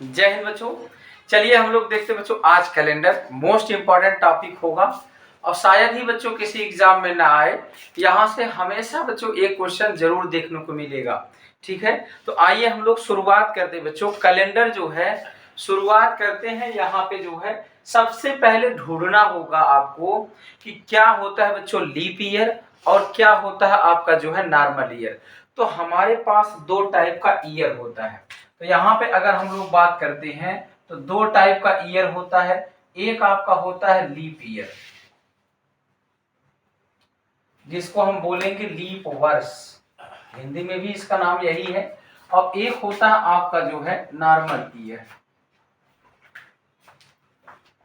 जय हिंद बच्चों। चलिए हम लोग देखते हैं बच्चों, आज कैलेंडर मोस्ट इंपॉर्टेंट टॉपिक होगा और शायद ही बच्चों किसी एग्जाम में ना आए। यहाँ से हमेशा बच्चों एक क्वेश्चन जरूर देखने को मिलेगा। ठीक है, तो आइए हम लोग शुरुआत करते हैं बच्चों। कैलेंडर जो है शुरुआत करते हैं। यहाँ पे जो है सबसे पहले ढूंढना होगा आपको कि क्या होता है बच्चों लीप ईयर और क्या होता है आपका जो है नॉर्मल ईयर। तो हमारे पास दो टाइप का ईयर होता है। तो यहाँ पे अगर हम लोग बात करते हैं तो दो टाइप का ईयर होता है। एक आपका होता है लीप ईयर, जिसको हम बोलेंगे लीप वर्ष, हिंदी में भी इसका नाम यही है। और एक होता है आपका जो है नॉर्मल ईयर।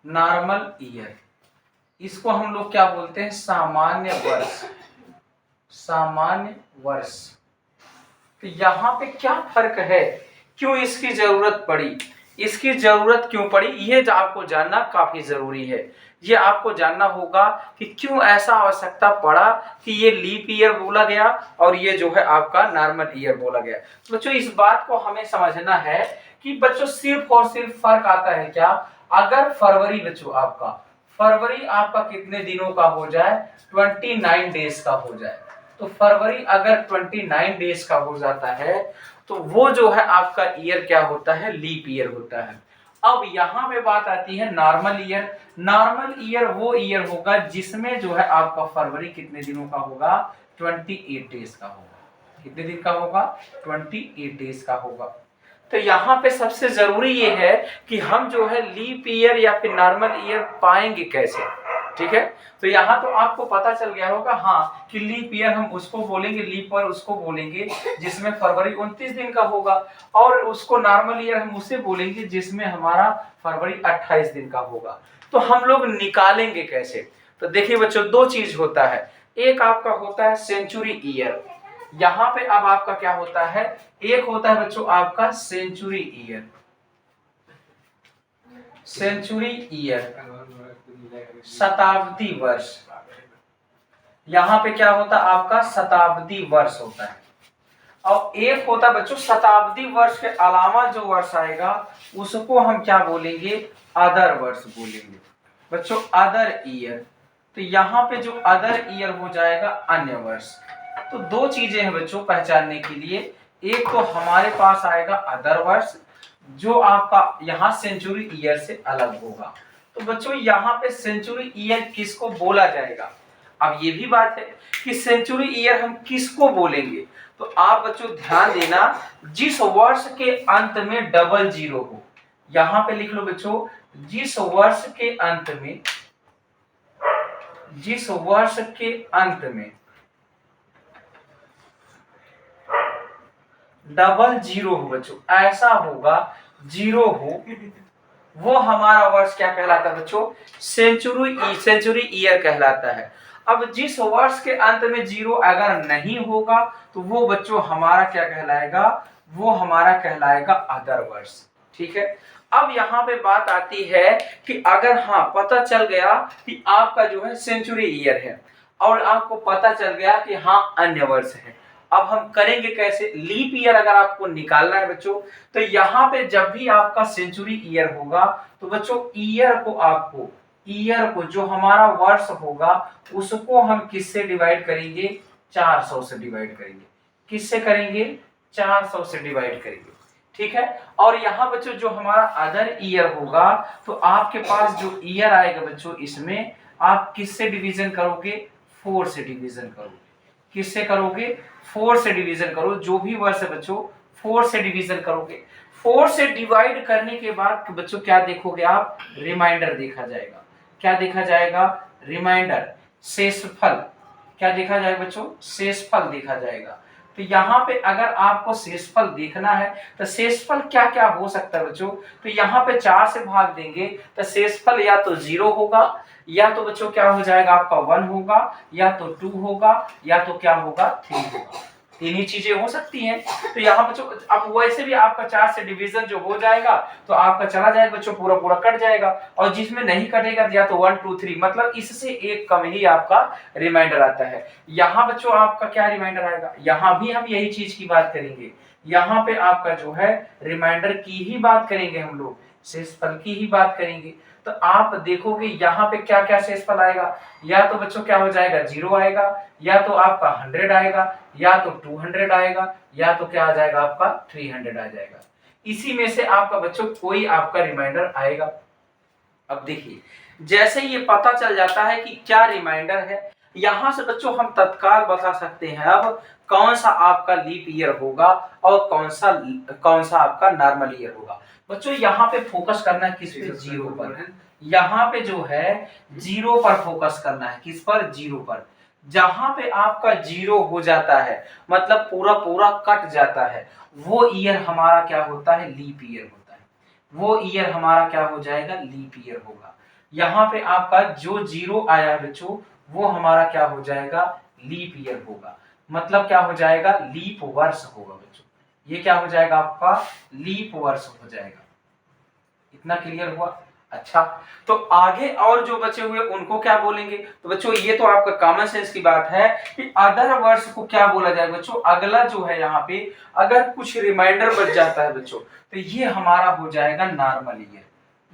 नॉर्मल ईयर, इसको हम लोग क्या बोलते हैं, सामान्य वर्ष। सामान्य वर्ष। तो यहाँ पे क्या फर्क है, क्यों इसकी जरूरत पड़ी, इसकी जरूरत क्यों पड़ी, ये आपको जानना काफी जरूरी है। ये आपको जानना होगा कि क्यों ऐसा आवश्यकता पड़ा कि ये लीप ईयर बोला गया और ये जो है आपका नॉर्मल ईयर बोला गया। तो बच्चों इस बात को हमें समझना है कि बच्चों सिर्फ और सिर्फ फर्क आता है क्या, अगर फरवरी बच्चों आपका, फरवरी आपका कितने दिनों का हो जाए, 29 डेज का हो जाए। तो फरवरी अगर 29 डेज का हो जाता है तो वो जो है आपका ईयर क्या होता है, लीप ईयर होता है। अब यहाँ पे बात आती है नॉर्मल ईयर। नॉर्मल ईयर वो ईयर होगा जिसमें जो है आपका फरवरी कितने दिनों का होगा, 28 डेज का होगा। कितने दिन का होगा, 28 डेज का होगा। तो यहाँ पे सबसे जरूरी ये है कि हम जो है लीप ईयर या फिर नॉर्मल ईयर पाएंगे कैसे। ठीक है, तो यहाँ तो आपको पता चल गया होगा हाँ कि लीप ईयर हम उसको बोलेंगे, लीप ईयर उसको बोलेंगे जिसमें फरवरी 29 दिन का होगा, और उसको नॉर्मल ईयर हम उसे बोलेंगे जिसमें हमारा फरवरी 28 दिन का होगा। तो हम लोग निकालेंगे कैसे, तो देखिए बच्चों दो चीज होता है। एक आपका होता है सेंचुरी ईयर। यहाँ पे अब आपका क्या होता है, एक होता है बच्चों आपका सेंचुरी ईयर। सेंचुरी ईयर शताब्दी वर्ष। यहाँ पे क्या होता है आपका शताब्दी वर्ष होता है। और एक होता है बच्चों शताब्दी वर्ष के अलावा जो वर्ष आएगा उसको हम क्या बोलेंगे, अदर वर्ष बोलेंगे बच्चों, अदर ईयर। तो यहाँ पे जो अदर ईयर हो जाएगा अन्य वर्ष। तो दो चीजें हैं बच्चों पहचानने के लिए। एक तो हमारे पास आएगा अदर वर्ष जो आपका यहाँ सेंचुरी ईयर से अलग होगा। तो बच्चों यहाँ पे सेंचुरी ईयर किसको बोला जाएगा, अब ये भी बात है कि सेंचुरी ईयर हम किसको बोलेंगे। तो आप बच्चों ध्यान देना, जिस वर्ष के अंत में डबल जीरो हो, यहाँ पे लिख लो बच्चों, जिस वर्ष के अंत में, जिस वर्ष के अंत में डबल जीरो हो बच्चों, ऐसा होगा जीरो हो, वो हमारा वर्ष क्या कहलाता है बच्चों, सेंचुरी ईयर कहलाता है। अब जिस वर्ष के अंत में जीरो अगर नहीं होगा तो वो बच्चों हमारा क्या कहलाएगा, वो हमारा कहलाएगा अदर वर्ष। ठीक है, अब यहाँ पे बात आती है कि अगर हाँ पता चल गया कि आपका जो है सेंचुरी ईयर है और आपको पता चल गया कि हाँ अन्य वर्ष है, अब हम करेंगे कैसे, लीप ईयर अगर आपको निकालना है बच्चों तो यहाँ पे जब भी आपका सेंचुरी ईयर होगा तो बच्चों ईयर को आपको, ईयर को जो हमारा वर्ष होगा उसको हम किससे डिवाइड करेंगे, 400 से डिवाइड करेंगे। किससे करेंगे, 400 से डिवाइड करेंगे। ठीक है, और यहाँ बच्चों जो हमारा अदर ईयर होगा तो आपके पास जो ईयर आएगा बच्चों इसमें आप किससे डिवीजन करोगे, 4 से डिवीजन करोगे। किससे करोगे, 4 से डिवीजन करो, जो भी वर्ष है बच्चों 4 से डिवीजन करोगे। 4 से डिवाइड करने के बाद बच्चों क्या देखोगे आप, रिमाइंडर देखा जाएगा। क्या देखा जाएगा, रिमाइंडर, शेषफल। क्या देखा जाएगा बच्चों, शेषफल देखा जाएगा। तो यहाँ पे अगर आपको शेषफल देखना है तो शेषफल क्या क्या हो सकता है बच्चों, तो यहाँ पे 4 से भाग देंगे तो शेषफल या तो 0 होगा, या तो बच्चों क्या हो जाएगा आपका 1 होगा, या तो 2 होगा, या तो क्या होगा 3 होगा। तीन ही चीजें हो सकती हैं। तो यहाँ बच्चों अब वैसे भी आपका 4 से डिवीजन जो हो जाएगा तो आपका चला जाएगा बच्चों, पूरा पूरा कट जाएगा, और जिसमें नहीं कटेगा या तो 1 2 3 मतलब इससे एक कम ही आपका रिमाइंडर आता है। यहाँ बच्चों आपका क्या रिमाइंडर आएगा, यहाँ भी हम यही चीज की बात करेंगे यहाँ पे आपका जो है रिमाइंडर की ही बात करेंगे हम लोग, शेषफल की ही बात करेंगे। तो आप देखोगे यहाँ पे क्या क्या शेषफल आएगा, या तो बच्चों क्या हो जाएगा 0 आएगा, या तो आपका 100 आएगा, या तो 200 आएगा, या तो क्या आ जाएगा आपका 300 आ जाएगा। इसी में से आपका बच्चों कोई आपका रिमाइंडर आएगा। अब देखिए जैसे ये पता चल जाता है कि क्या रिमाइंडर है, यहां से बच्चों हम तत्काल बता सकते हैं अब कौन सा आपका लीप ईयर होगा और कौन सा आपका नॉर्मल ईयर होगा। बच्चों यहाँ पे फोकस करना है किस पे, 0 पर। यहाँ पे जो है 0 पर फोकस करना है, किस पर, 0 पर। जहां पे आपका 0 हो जाता है मतलब पूरा पूरा कट जाता है, वो ईयर हमारा क्या होता है, लीप ईयर होता है। वो ईयर हमारा क्या हो जाएगा, लीप ईयर होगा। यहाँ पे आपका जो 0 आया बच्चों वो हमारा क्या हो जाएगा, लीप ईयर होगा। मतलब क्या हो जाएगा, लीप वर्ष होगा बच्चों। ये क्या हो जाएगा आपका, लीप वर्ष हो जाएगा। इतना क्लियर हुआ। अच्छा, तो आगे और जो बचे हुए उनको क्या बोलेंगे, तो बच्चों ये तो आपका कॉमन सेंस की बात है कि अदर वर्ष को क्या बोला जाए बच्चों। अगला जो है यहाँ पे अगर कुछ रिमाइंडर बच जाता है बच्चों तो ये हमारा हो जाएगा नॉर्मल ईयर।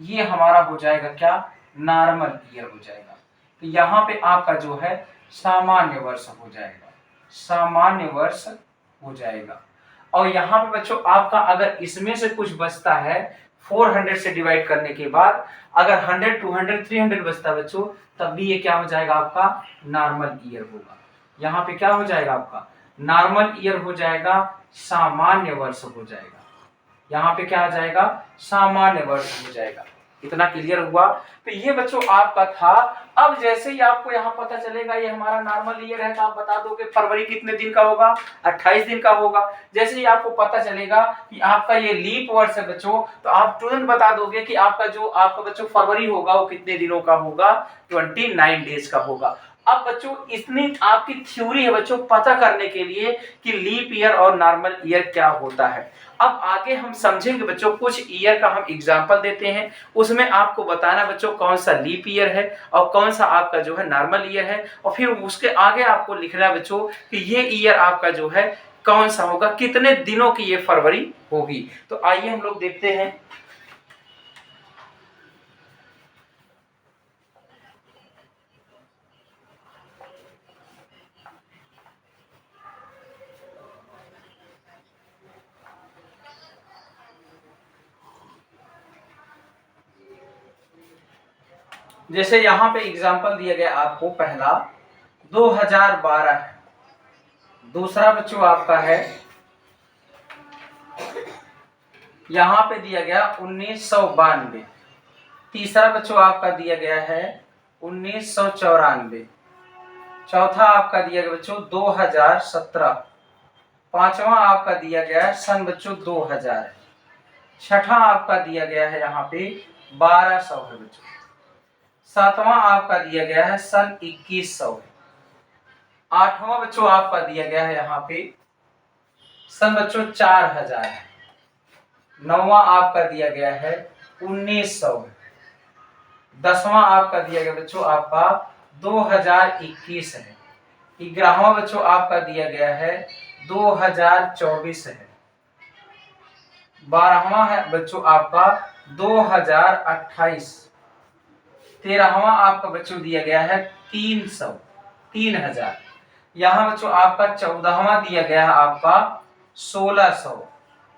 ये हमारा हो जाएगा क्या, नॉर्मल ईयर हो जाएगा। तो यहाँ पे आपका जो है सामान्य वर्ष हो जाएगा, सामान्य वर्ष हो जाएगा। और यहाँ पे बच्चों आपका अगर इसमें से कुछ बचता है 400 से डिवाइड करने के बाद, अगर 100, 200, 300 बचता है बच्चों, तब भी ये क्या हो जाएगा आपका नॉर्मल ईयर होगा। यहाँ पे क्या हो जाएगा आपका नॉर्मल ईयर हो जाएगा, सामान्य वर्ष हो जाएगा। यहाँ पे क्या आ जाएगा, सामान्य वर्ष हो जाएगा। इतना क्लियर हुआ। तो ये बच्चों आपका था। अब जैसे ही आपको यहाँ पता चलेगा ये हमारा नॉर्मल ईयर है, तो आप बता दोगे फरवरी कितने दिन का होगा, 28 दिन का होगा। जैसे ही आपको पता चलेगा कि आपका ये लीप वर्ष है बच्चों, तो आप तुरंत बता दोगे कि आपका बच्चों फरवरी होगा वो कितने दिनों का होगा, 29 डेज का होगा। अब बच्चों इतनी आपकी थ्योरी है बच्चों पता करने के लिए कि लीप ईयर और नॉर्मल ईयर क्या होता है। अब आगे हम समझेंगे बच्चों, कुछ ईयर का हम एग्जांपल देते हैं, उसमें आपको बताना बच्चों कौन सा लीप ईयर है और कौन सा आपका जो है नॉर्मल ईयर है, और फिर उसके आगे आपको लिखना है बच्चों कि ये ईयर आपका जो है कौन सा होगा, कितने दिनों की ये फरवरी होगी। तो आइए हम लोग देखते हैं। जैसे यहाँ पे एग्जांपल दिया गया आपको, पहला 2012 है, दूसरा बच्चों आपका है यहाँ पे दिया गया 1992, तीसरा बच्चों आपका दिया गया है 1994, चौथा आपका दिया गया बच्चों 2017, पांचवा आपका दिया गया है सन बच्चों 2000, छठा आपका दिया गया है यहाँ पे 1200 है बच्चों, सातवां आपका दिया गया है सन 2100 है, आठवां बच्चों आपका दिया गया है यहाँ पे सन बच्चों 4000 है, नौवां आपका दिया गया है 1900 है, दसवां आपका दिया गया बच्चों आपका 2021 है, 11वां बच्चों आपका दिया गया है 2024 है, 12वां है बच्चों आपका 2028, 13वां आपका बच्चों दिया गया है 3000, यहाँ बच्चों आपका 14वां दिया गया है आपका 1600।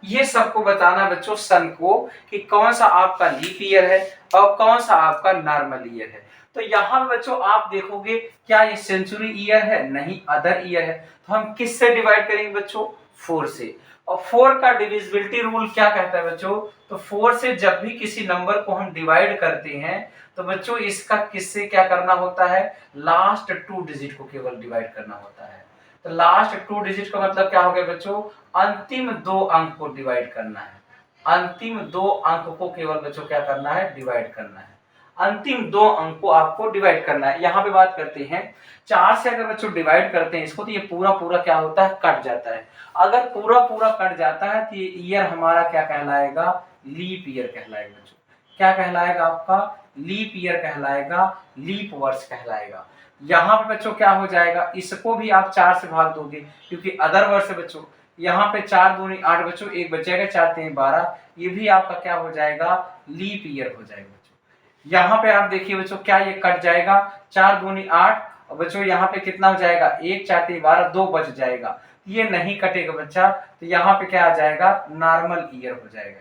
ये सबको बताना बच्चों सन को कि कौन सा आपका लीप ईयर है और कौन सा आपका नॉर्मल ईयर है। तो यहाँ बच्चों आप देखोगे क्या ये सेंचुरी ईयर है, नहीं अदर ईयर है। तो हम किस से डिवाइड करेंगे बच्चों, 4 से। और 4 का डिविजिबिलिटी रूल क्या कहता है बच्चों, तो 4 से जब भी किसी नंबर को हम डिवाइड करते हैं तो बच्चों इसका किससे क्या करना होता है, लास्ट 2 डिजिट को केवल डिवाइड करना होता है। तो लास्ट 2 डिजिट का मतलब क्या हो गया बच्चों, अंतिम 2 अंक को डिवाइड करना है। अंतिम 2 अंक को केवल बच्चों क्या करना है, डिवाइड करना है। अंतिम 2 अंक को आपको डिवाइड करना है। यहाँ पे बात करते हैं 4 से अगर बच्चों डिवाइड करते हैं इसको तो ये पूरा पूरा क्या होता है, कट जाता है। अगर पूरा पूरा कट जाता है तो ये ईयर हमारा क्या कहलाएगा, लीप ईयर कहलाएगा बच्चों। क्या कहलाएगा आपका, लीप ईयर कहलाएगा, लीप वर्ष कहलाएगा। यहाँ पे बच्चों क्या हो जाएगा, इसको भी आप 4 से भाग दोगे क्योंकि अदर वर्ष है बच्चों। यहाँ पे 4 दूनी 8 बच्चों, 1 बच जाएगा, 4 3 12, ये भी आपका क्या हो जाएगा, लीप ईयर हो जाएगा बच्चों। यहाँ पे आप देखिए बच्चों क्या ये कट जाएगा, 4 दूनी 8 और बच्चों यहाँ पे कितना हो जाएगा, 1 4 3 12, 2 बच जाएगा, ये नहीं कटेगा बच्चा, तो यहाँ पे क्या आ जाएगा, नॉर्मल ईयर हो जाएगा।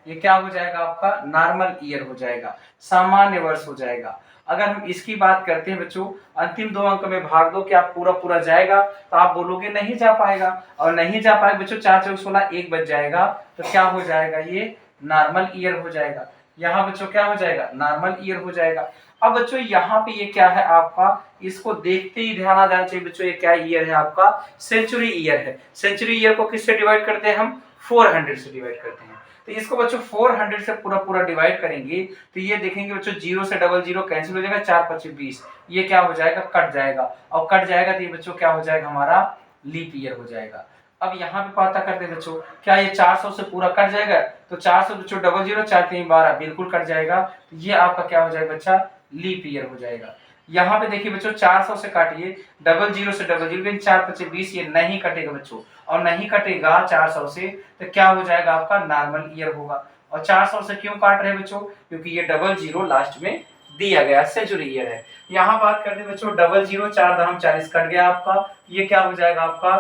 ये क्या हो जाएगा आपका, नॉर्मल ईयर हो जाएगा, सामान्य वर्ष हो जाएगा। अगर हम इसकी बात करते हैं बच्चों, अंतिम 2 अंक में भाग दो, क्या पूरा पूरा जाएगा, तो आप बोलोगे नहीं जा पाएगा, और नहीं जा पाएगा बच्चों, 4 4 16, 1 बच जाएगा, तो क्या हो जाएगा, ये नॉर्मल ईयर हो जाएगा। यहाँ बच्चों क्या हो जाएगा, नॉर्मल ईयर हो जाएगा। अब बच्चों यहाँ पे ये क्या है आपका, इसको देखते ही ध्यान आ जाना चाहिए बच्चों, ये क्या ईयर है आपका, सेंचुरी ईयर है। सेंचुरी ईयर को किससे डिवाइड करते हैं हम, 400 से डिवाइड करते हैं। तो इसको बच्चों 400 से पूरा पूरा डिवाइड करेंगे, तो ये देखेंगे बच्चों 0 से 00 कैंसिल हो जाएगा, 4 5 20, ये क्या हो जाएगा, कट जाएगा, और कट जाएगा तो ये बच्चों क्या हो जाएगा, हमारा लीप ईयर हो जाएगा। अब यहाँ पे पता करते हैं बच्चों, क्या ये 400 से पूरा कट जाएगा, तो 400 बच्चों 00 4 3 12 बिल्कुल कट जाएगा, तो ये आपका क्या हो जाएगा बच्चा, लीप ईयर हो जाएगा। यहाँ पे देखिए बच्चों 400 से काटिए, 00 से 00, 4 5 20, ये नहीं कटेगा बच्चों, और नहीं कटेगा 400 से, तो क्या हो जाएगा आपका, नॉर्मल ईयर होगा। और 400 से क्यों काट रहे हैं बच्चों, क्योंकि ये 00 लास्ट में दिया गया सेंचुरी ईयर है। यहाँ बात करते हैं बच्चों 00 4 दाम 40 कट गया आपका, ये क्या हो जाएगा आपका,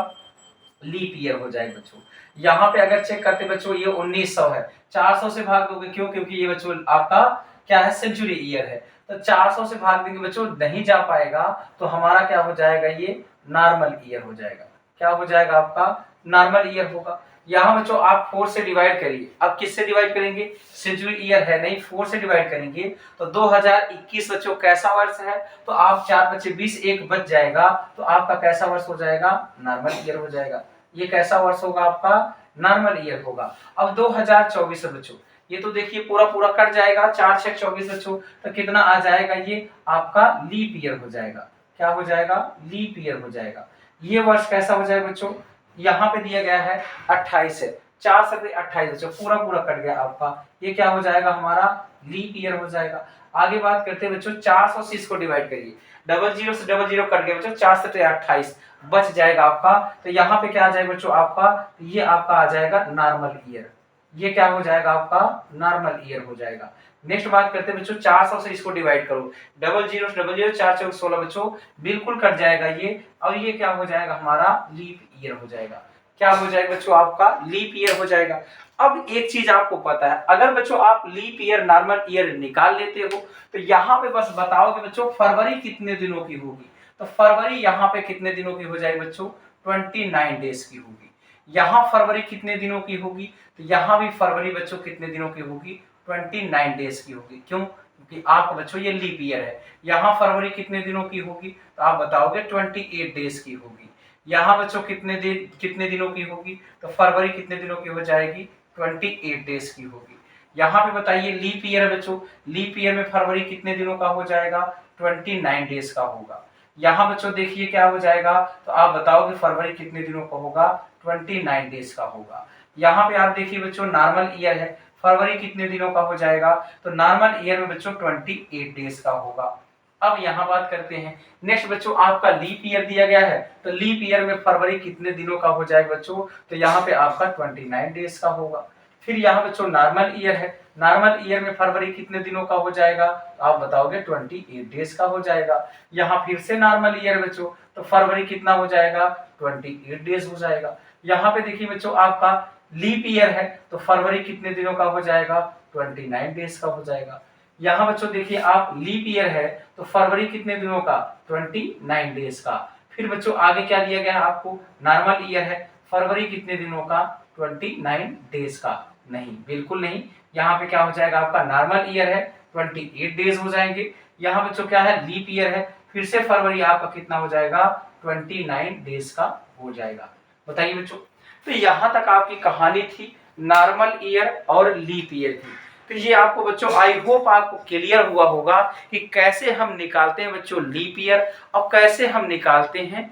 लीप ईयर हो जाएगा बच्चों। यहाँ पे अगर चेक करते बच्चों, ये 1900 है, 400 से भाग दोगे, क्यों, क्योंकि ये बच्चों आपका क्या है, सेंचुरी ईयर है, तो 400 से भाग देंगे बच्चों, नहीं जा पाएगा, तो हमारा क्या हो जाएगा, ये नॉर्मल ईयर हो जाएगा। क्या हो जाएगा आपका, नॉर्मल ईयर होगा। यहाँ बच्चों आप 4 से डिवाइड करिए, अब किससे डिवाइड करेंगे, सेंचुरी ईयर है नहीं, 4 से डिवाइड करेंगे, तो 2021 बच्चों कैसा वर्ष है, तो आप 4 5 20, 1 बच जाएगा, तो आपका कैसा वर्ष हो जाएगा, नॉर्मल ईयर हो जाएगा। ये कैसा वर्ष होगा आपका, नॉर्मल ईयर होगा। अब 2024 है बच्चों, ये तो देखिए पूरा पूरा कट जाएगा, 4 6 24 बच्चों, तो कितना आ जाएगा, ये आपका लीप ईयर हो जाएगा। क्या हो जाएगा, लीप ईयर हो जाएगा। ये वर्ष कैसा हो जाएगा बच्चों, यहाँ पे दिया गया है 28 है, 4 से 28 बच्चों, पूरा पूरा कट गया आपका, ये क्या हो जाएगा, हमारा लीप ईयर हो जाएगा। आगे बात करते हैं बच्चों 400 से इसको डिवाइड करिए, 00 से 00 कट गया बच्चों, 4 से 28 बच जाएगा आपका, तो यहाँ पे क्या आ जाएगा बच्चों आपका, ये आपका आ जाएगा नॉर्मल ईयर। ये क्या हो जाएगा आपका, नॉर्मल ईयर हो जाएगा। नेक्स्ट बात करते हैं बच्चों 400 से इसको डिवाइड करो, 00 से 00, 4 4 16 बच्चों, बिल्कुल कट जाएगा ये, और ये क्या हो जाएगा, हमारा लीप ईयर हो जाएगा। क्या हो जाएगा बच्चों, आपका लीप ईयर हो जाएगा। अब एक चीज आपको पता है, अगर बच्चों आप लीप ईयर नॉर्मल ईयर निकाल लेते हो, तो यहाँ पे बस बताओगे बच्चों फरवरी कितने दिनों की होगी, तो फरवरी यहाँ पे कितने दिनों की हो जाएगी बच्चों, 29 डेज की होगी। यहाँ फरवरी कितने दिनों की होगी, तो यहाँ भी फरवरी बच्चों कितने दिनों की होगी, 29 डेज की होगी। क्यों, क्योंकि आपका बच्चों ये लीप ईयर है। यहाँ फरवरी कितने दिनों की होगी, तो आप बताओगे 28 डेज की होगी। यहाँ बच्चों कितने दिनों की होगी, तो फरवरी कितने दिनों की हो जाएगी, 28 डेज की होगी। यहाँ पे बताइए लीप ईयर है बच्चों, लीप ईयर में फरवरी कितने दिनों का हो जाएगा, 29 डेज का होगा। यहाँ बच्चों देखिए क्या हो जाएगा, तो आप बताओगे फरवरी कितने दिनों का होगा, 29 डेज का होगा। यहाँ पे आप देखिए बच्चों नॉर्मल ईयर है, फरवरी कितने दिनों का हो जाएगा, तो नॉर्मल ईयर में बच्चों 28 डेज का होगा। अब यहाँ बात करते हैं नेक्स्ट बच्चों, आपका लीप ईयर दिया गया है, तो लीप ईयर में फरवरी कितने दिनों का हो जाएगा बच्चों, तो यहाँ पे आपका 29 डेज का होगा। फिर यहाँ बच्चों नॉर्मल ईयर है, नॉर्मल ईयर में फरवरी कितने दिनों का हो जाएगा, तो आप बताओगे 28 डेज का हो जाएगा। यहाँ फिर से नॉर्मल ईयर बच्चों, तो फरवरी कितना हो जाएगा, 28 डेज हो जाएगा। यहाँ पे देखिए बच्चों आपका लीप ईयर है, तो फरवरी कितने दिनों का हो जाएगा, 29 डेज का हो जाएगा। यहाँ बच्चों देखिए आप लीप ईयर है, तो फरवरी कितने दिनों का, 29 डेज का। फिर बच्चों आगे क्या दिया गया है आपको, नॉर्मल ईयर है, फरवरी कितने दिनों का, 29 डेज का। नहीं, बिल्कुल नहीं, यहाँ पे क्या हो जाएगा आपका, नॉर्मल ईयर है, 28 डेज हो जाएंगे। यहाँ बच्चों क्या है, लीप ईयर है, फिर से फरवरी आपका कितना हो जाएगा, 29 डेज का हो जाएगा। बताइए बच्चों, तो यहाँ तक आपकी कहानी थी नॉर्मल ईयर और लीप ईयर की। तो ये आपको बच्चों आई होप आपको क्लियर हुआ होगा कि कैसे हम निकालते हैं बच्चों लीप ईयर और कैसे हम निकालते हैं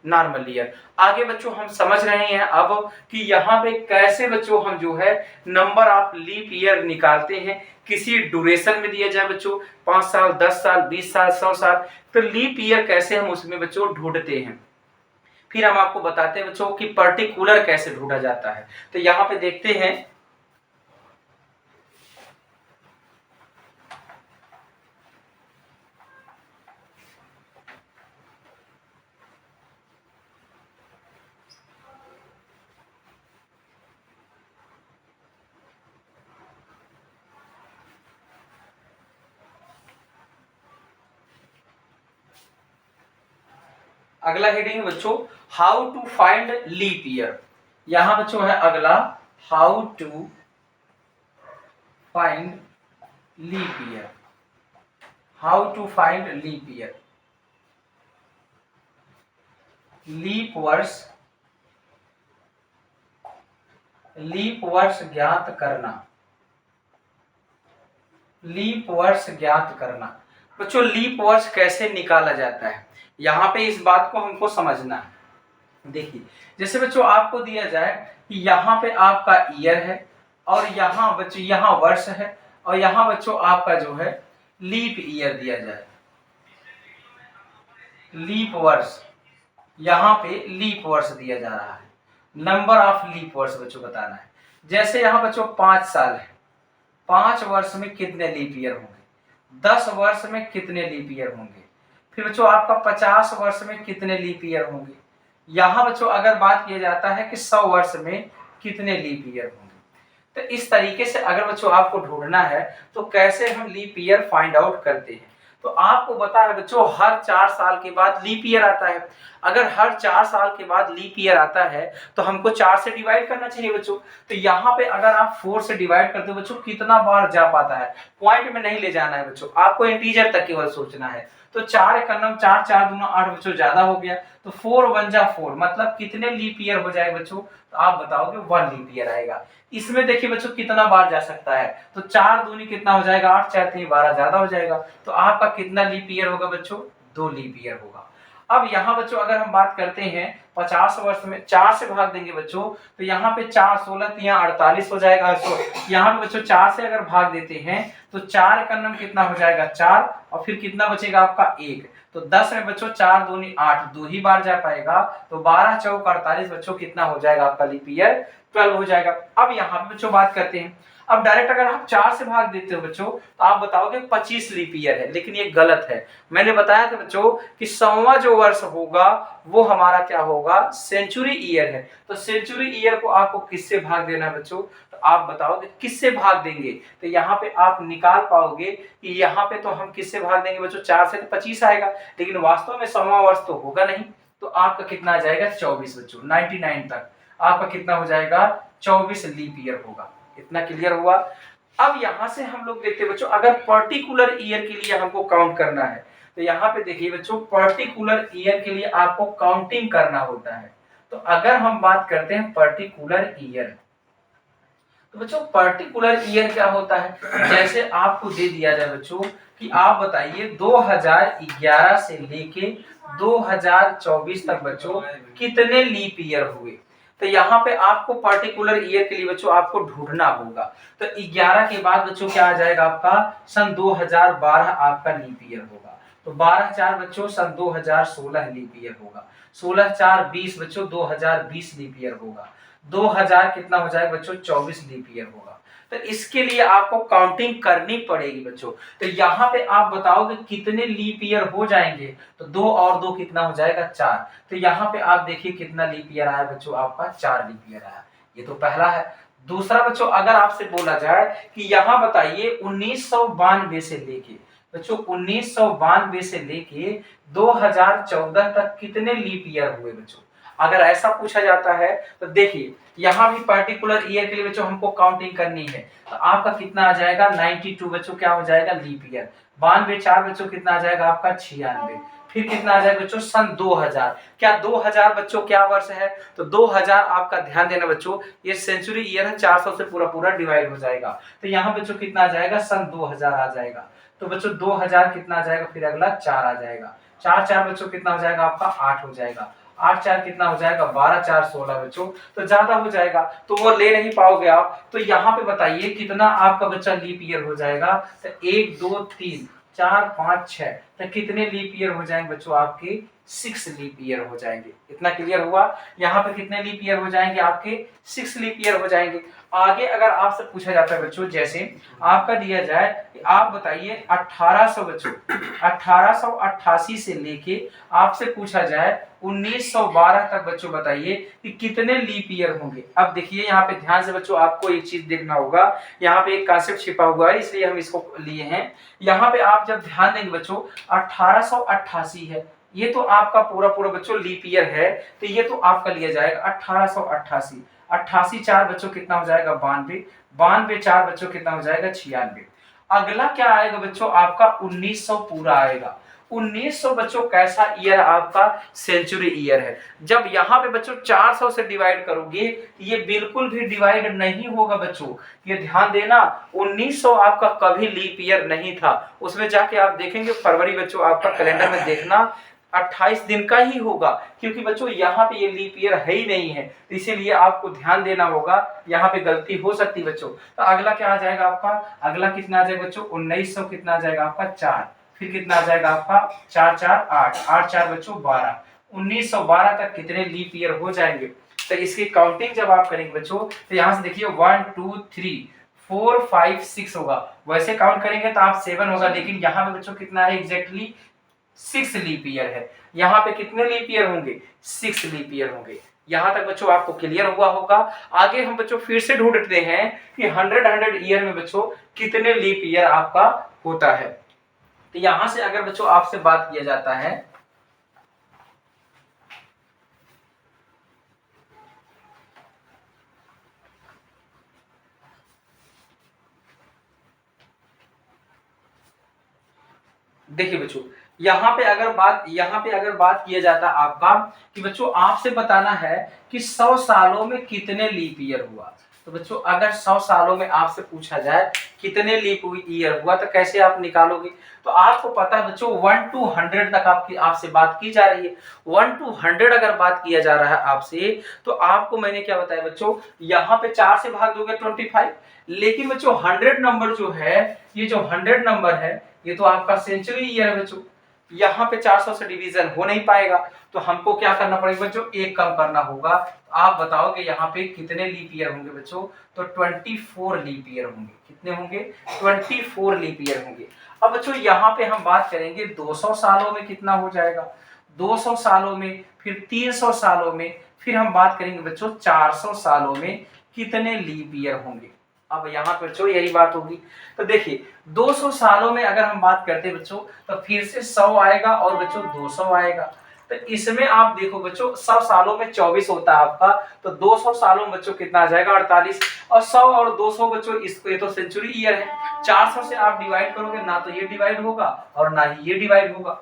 नॉर्मल ईयर। आगे बच्चों हम समझ रहे हैं अब कि यहाँ पे कैसे बच्चों हम जो है नंबर ऑफ लीप ईयर निकालते हैं, किसी ड्यूरेशन में दिया जाए बच्चों 5 साल 10 साल 20 साल 100 साल, तो लीप ईयर कैसे हम उसमें बच्चों ढूंढते हैं। फिर हम आपको बताते हैं बच्चों कि पर्टिकुलर कैसे ढूंढा जाता है। तो यहाँ पे देखते हैं, अगला हेडिंग है बच्चों how to find leap year. यहां बच्चों है अगला how to find leap year. How to find leap year, leap वर्ष, लीप वर्ष ज्ञात करना, लीप वर्ष ज्ञात करना। बच्चों लीप वर्ष कैसे निकाला जाता है, यहाँ पे इस बात को हमको समझना है। देखिए जैसे बच्चों आपको दिया जाए कि यहाँ पे आपका ईयर है और यहाँ बच्चों यहाँ वर्ष है और यहाँ बच्चों आपका जो है लीप ईयर दिया जाए, लीप वर्ष, यहाँ पे लीप वर्ष दिया जा रहा है, नंबर ऑफ लीप वर्ष बच्चों बताना है। जैसे यहाँ बच्चों 5 साल है, 5 वर्ष में कितने लीप ईयर होंगे, 10 वर्ष में कितने लीप ईयर होंगे, फिर बच्चों आपका 50 वर्ष में कितने लीप ईयर होंगे। यहाँ बच्चों अगर बात किया जाता है कि 100 वर्ष में कितने लीप ईयर होंगे। तो इस तरीके से अगर बच्चों आपको ढूंढना है तो कैसे हम लीप ईयर फाइंड आउट करते हैं। तो आपको पता है बच्चों हर 4 साल के बाद लीप ईयर आता है। अगर हर 4 साल के बाद लीप ईयर आता है तो हमको 4 से डिवाइड करना चाहिए बच्चों। तो यहाँ पे अगर आप 4 से डिवाइड करते हो बच्चों कितना बार जा पाता है, पॉइंट में नहीं ले जाना है बच्चों, आपको इंटीजर तक केवल सोचना है। तो 4 एक नम 4 4 दूना 8 बच्चों ज्यादा हो गया, तो 4 1 जा 4 मतलब कितने लीप ईयर हो जाए बच्चों, तो आप बताओगे 1 लीप ईयर आएगा। इसमें देखिए बच्चों कितना बार जा सकता है, तो 4 दूनी कितना हो जाएगा 8, 4 3 12 ज्यादा हो जाएगा, तो आपका कितना लीप ईयर होगा बच्चों, 2 लीप ईयर होगा। अब यहाँ बच्चों अगर हम बात करते हैं 50 वर्ष में 4 से भाग देंगे बच्चों, तो यहाँ पे 4 16 3 48 हो जाएगा। यहाँ पे बच्चों 4 से अगर भाग देते हैं तो 4 का नम कितना हो जाएगा 4 और फिर कितना बचेगा आपका 1, तो 10 में बच्चों 4 दूनी 8 दो ही बार जा पाएगा, तो 12 चौक 48 बच्चों कितना हो जाएगा आपका लीप ईयर 12 हो जाएगा। अब यहाँ पे बच्चों बात करते हैं, अब डायरेक्ट अगर आप 4 से भाग देते हो बच्चों तो आप बताओगे 25 लीप ईयर है, लेकिन ये गलत है। मैंने बताया था बच्चों कि 100वां जो वर्ष होगा वो हमारा क्या होगा, सेंचुरी ईयर है। तो सेंचुरी ईयर को आपको किससे भाग देना है बच्चों, तो आप बताओगे किससे भाग देंगे, तो यहाँ पे आप निकाल पाओगे कि यहाँ पे तो हम किससे भाग देंगे बच्चों, 4 से तो 25 आएगा, लेकिन वास्तव में 100वां वर्ष तो होगा नहीं, तो आपका कितना आ जाएगा 24 बच्चों, 99 तक आपका कितना हो जाएगा 24 लीप ईयर होगा। इतना क्लियर हुआ। अब यहां से हम लोग देखते हैं बच्चों अगर पर्टिकुलर ईयर के लिए हमको काउंट करना है, तो यहाँ पे देखिए बच्चों पर्टिकुलर ईयर के लिए आपको काउंटिंग करना होता है। तो अगर हम बात करते हैं पर्टिकुलर ईयर, तो बच्चों पर्टिकुलर ईयर क्या होता है, जैसे आपको दे दिया जाए बच्चों कि आप बताइए 2011 से लेके 2024 तक बच्चों कितने लीप ईयर हुए। तो यहाँ पे आपको पर्टिकुलर ईयर के लिए बच्चों आपको ढूंढना होगा। तो 11 के बाद बच्चों क्या आ जाएगा आपका सन 2012 आपका लीप ईयर होगा, तो 12 4 बच्चों सन 2016 लीप ईयर होगा, 16 4 20 बच्चों 2020 लीप ईयर होगा, 2000 कितना हो जाएगा बच्चों 24 लीप ईयर होगा। तो इसके लिए आपको काउंटिंग करनी पड़ेगी बच्चों। तो यहाँ पे आप बताओगे कितने लीप ईयर हो जाएंगे, तो 2 और 2 कितना हो जाएगा 4। तो यहाँ पे आप देखिए कितना लीप ईयर आया बच्चों, आपका 4 लीप ईयर आया। ये तो पहला है। दूसरा बच्चों अगर आपसे बोला जाए कि यहाँ बताइए 1992 से लेके बच्चों 1992 से लेके 2014 तक कितने लीप ईयर हुए बच्चों, अगर ऐसा पूछा जाता है तो देखिए यहाँ भी पर्टिकुलर ईयर के लिए बच्चों हमको काउंटिंग करनी है। तो आपका कितना आ जाएगा 92 बच्चों क्या हो जाएगा लीप ईयर, 92 4 बच्चों कितना आ जाएगा आपका 96, फिर कितना आ जाएगा बच्चों सन 2000। क्या 2000 बच्चों क्या वर्ष है, तो 2000 आपका ध्यान देना बच्चों ये सेंचुरी ईयर है, 400 से पूरा पूरा डिवाइड हो जाएगा, तो यहाँ बच्चों कितना आ जाएगा सन 2000 आ जाएगा। तो बच्चों 2000 कितना आ जाएगा, फिर अगला 4 आ जाएगा, 4 4 बच्चों कितना हो जाएगा आपका 8 हो जाएगा, 8 4 कितना हो जाएगा 12 4 16 बच्चों, तो ज्यादा हो जाएगा तो वो ले नहीं पाओगे आप। तो यहाँ पे बताइए कितना आपका बच्चा लीप ईयर हो जाएगा, तो 1 2 3 4 5 6, तो कितने लीप ईयर हो जाएंगे बच्चों आपके 6 लीप ईयर हो जाएंगे। इतना क्लियर हुआ। यहाँ पे कितने लीप ईयर हो जाएंगे आपके 6 लीप ईयर हो जाएंगे। आगे अगर आपसे पूछा जाता है बच्चों, जैसे आपका दिया जाए कि आप बताइए 1800 बच्चों 1888 से लेके आपसे पूछा जाए 1912 तक बच्चों बताइए कि कितने लीप ईयर होंगे। अब देखिए यहाँ पे ध्यान से बच्चों आपको एक चीज देखना होगा, यहाँ पे एक कॉन्सेप्ट छिपा हुआ है इसलिए हम इसको लिए हैं। यहाँ पे आप जब ध्यान देंगे बच्चों 1888 है, ये तो आपका पूरा पूरा बच्चों लीप ईयर है, तो ये तो आपका लिया जाएगा 1888। 88 4 बच्चों कितना हो जाएगा 92, 92 4 बच्चों कितना हो जाएगा 96। अगला क्या आएगा बच्चों आपका 1900 पूरा आएगा। 1900 बच्चों कैसा ईयर आपका सेंचुरी ईयर है। जब यहाँ पे बच्चों 400 से डिवाइड करोगे ये बिल्कुल भी डिवाइड नहीं होगा बच्चों, ये ध्यान देना। 1900 आपका कभी लीप ईयर नहीं था, उसमें जाके आप देखेंगे फरवरी बच्चों आपका कैलेंडर में देखना 28 दिन का ही होगा, क्योंकि बच्चों यहाँ पे ये लीप ईयर है ही नहीं है, इसीलिए आपको ध्यान देना होगा, यहाँ पे गलती हो सकती है बच्चों। तो अगला क्या आ जाएगा आपका, अगला कितना आ जाएगा बच्चों 1900 कितना आ जाएगा आपका 4, फिर कितना आ जाएगा आपका 4 4 8, 8 4 बच्चों 12। 1912 तक कितने लीप ईयर हो जाएंगे। तो इसकी काउंटिंग जब आप करेंगे बच्चों तो यहाँ से देखिए 1 2 3 4 5 6 होगा, वैसे काउंट करेंगे तो आप 7 होगा, लेकिन यहाँ पे बच्चों कितना है एग्जैक्टली 6 लीप ईयर है। यहाँ पे कितने लीप ईयर होंगे 6 लीप ईयर होंगे। यहाँ तक बच्चों आपको क्लियर हुआ होगा। आगे हम बच्चों फिर से ढूंढते हैं कि 100 ईयर में बच्चों कितने लीप ईयर आपका होता है। तो यहां से अगर बच्चों आपसे बात किया जाता है देखिए बच्चों यहाँ पे अगर बात किया जाता आपका कि बच्चों आपसे बताना है कि 100 सालों में कितने लीप ईयर हुआ। तो बच्चों अगर 100 सालों में आपसे पूछा जाए कितने लीप ईयर हुआ तो कैसे आप निकालोगे। तो आपको पता है बच्चों 1 to 100 तक आपसे बात की जा रही है। 1 to 100 अगर बात किया जा रहा है आपसे, तो आपको मैंने क्या बताया बच्चों, यहाँ पे 4 से भाग दोगे 25, लेकिन बच्चों 100 नंबर जो है, ये जो 100 नंबर है ये तो आपका सेंचुरी ईयर है बच्चों, यहाँ पे 400 से डिवीजन हो नहीं पाएगा, तो हमको क्या करना पड़ेगा बच्चों, एक कम करना होगा। आप बताओगे यहाँ पे कितने लीप ईयर होंगे बच्चों, तो 24 लीप ईयर होंगे। कितने होंगे 24 लीप ईयर होंगे। अब बच्चों यहाँ पे हम बात करेंगे 200 सालों में कितना हो जाएगा, 200 सालों में, फिर 300 सालों में, फिर हम बात करेंगे बच्चों 400 सालों में कितने लीप ईयर होंगे। अब यहाँ पर बच्चों यही बात होगी। तो देखिए 200 सालों में अगर हम बात करते हैं बच्चों तो फिर से 100 आएगा और बच्चों 200 आएगा। तो इसमें आप देखो बच्चों 100 सालों में 24 होता है आपका, तो 200 सालों में बच्चों कितना आ जाएगा 48, और 100 और 200 बच्चों इसको, ये तो सेंचुरी ईयर है, 400 से आप डिवाइड करोगे ना तो ये डिवाइड होगा और ना ही ये डिवाइड होगा।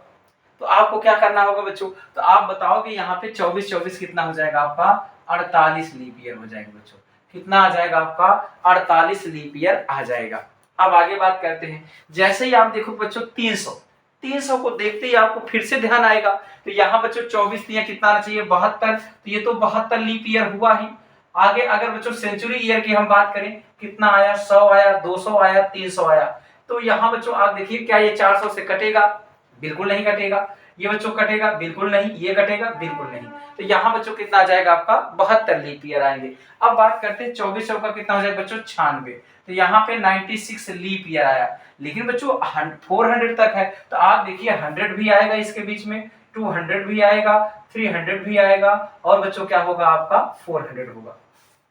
तो आपको क्या करना होगा बच्चों, तो आप बताओगे यहाँ पे 24 24 कितना हो जाएगा आपका 48 लीप ईयर हो जाएगा बच्चों। कितना आ जाएगा आपका 48 लीप ईयर आ जाएगा। अब आगे बात करते हैं, जैसे ही आप देखो बच्चों 300 को देखते ही आपको फिर से ध्यान आएगा, तो यहाँ बच्चों 24 दिया कितना आना चाहिए 72, तो ये तो 72 लीप ईयर हुआ ही। आगे अगर बच्चों सेंचुरी ईयर की हम बात करें कितना आया 100 आया 200 आया 300 आया। तो यहाँ बच्चों आप देखिए क्या ये 400 से कटेगा, बिल्कुल नहीं कटेगा। ये बच्चों कटेगा, बिल्कुल नहीं। ये कटेगा, बिल्कुल नहीं। तो यहाँ बच्चों कितना आ जाएगा आपका 72 लीप ईयर आएंगे। अब बात करते हैं 2400 का कितना हो जाएगा बच्चों 96, तो यहाँ पे 96 लीप ईयर आया, लेकिन बच्चों 400 तक है, तो आप देखिए 100 भी आएगा इसके बीच में, 200 भी आएगा, 300 भी आएगा, और बच्चों क्या होगा आपका 400 होगा।